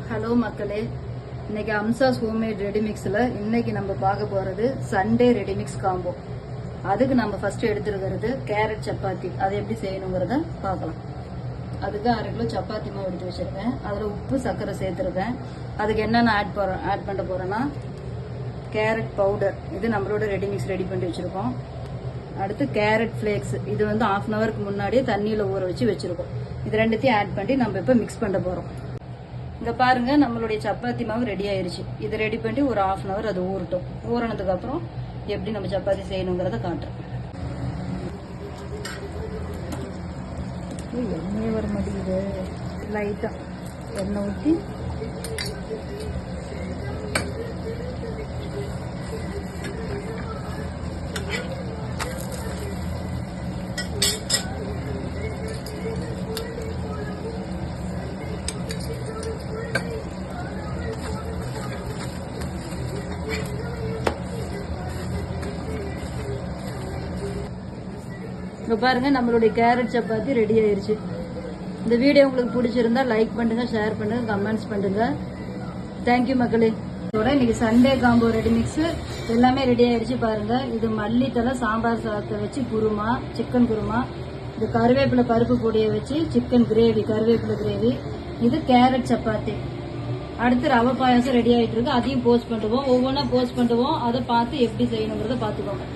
Hello மக்களே, இன்னைக்கு அம்சாஸ் homemade ரெடிமிக்ஸில் இன்னைக்கு நம்ம பார்க்க போகிறது சண்டே ரெடிமிக்ஸ் காம்போ. அதுக்கு நம்ம ஃபர்ஸ்ட் எடுத்துருக்கிறது கேரட் சப்பாத்தி. அதை எப்படி செய்யணுங்கிறத பார்க்கலாம். அதுக்கு 1/2 கிலோ சப்பாத்தி மாவு எடுத்து வச்சிருக்கேன். அதில் உப்பு சர்க்கரை சேர்த்துருக்கேன். அதுக்கு என்னென்ன ஆட் பண்ண போகிறேன்னா கேரட் பவுடர், இது நம்மளோட ரெடிமிக்ஸ் ரெடி பண்ணி வச்சுருக்கோம். அடுத்து கேரட் ஃப்ளேக்ஸ், இது வந்து 1/2 அன் ஹவருக்கு முன்னாடியே தண்ணியில் ஊற வச்சு வச்சுருக்கோம். இது ரெண்டுத்தையும் ஆட் பண்ணி நம்ம இப்போ மிக்ஸ் பண்ண போகிறோம். இங்க பாருங்க, நம்மளுடைய சப்பாத்தி மாவு ரெடி ஆயிருச்சு. இது ரெடி பண்ணி ஒரு 1/2 அன் ஹவர் அது ஊறட்டும். ஊறினதுக்கு அப்புறம் எப்படி நம்ம சப்பாத்தி செய்யணுங்கிறத காட்டுறேன். எண்ணெய் வர மாட்டேங்குது. லைட்டா எண்ணெய் ஊற்றி இங்க பாருங்க, நம்மளுடைய கேரட் சப்பாத்தி ரெடி ஆயிருச்சு. இந்த வீடியோ உங்களுக்கு பிடிச்சிருந்தா லைக் பண்ணுங்க, ஷேர் பண்ணுங்க, கமெண்ட்ஸ் பண்ணுங்க. தேங்க்யூ மக்களே. இதோட இன்னைக்கு சண்டே காம்போ ரெடிமிக்ஸ் எல்லாமே ரெடி ஆயிடுச்சு. பாருங்க, இது மல்லித்தலை சாம்பார் சாதத்தை வச்சு குருமா, சிக்கன் குருமா. இது கருவேப்பிலை பருப்பு பொடியை வச்சு சிக்கன் கிரேவி, கருவேப்பிலை கிரேவி. இது கேரட் சப்பாத்தி. அடுத்து ரவை பாயாசம் ரெடி ஆயிட்டு இருக்கு. அதையும் போஸ்ட் பண்ணுவோம். ஒவ்வொன்றா போஸ்ட் பண்ணுவோம். அதை பார்த்து எப்படி செய்யணுங்கிறத பார்த்துக்கோங்க.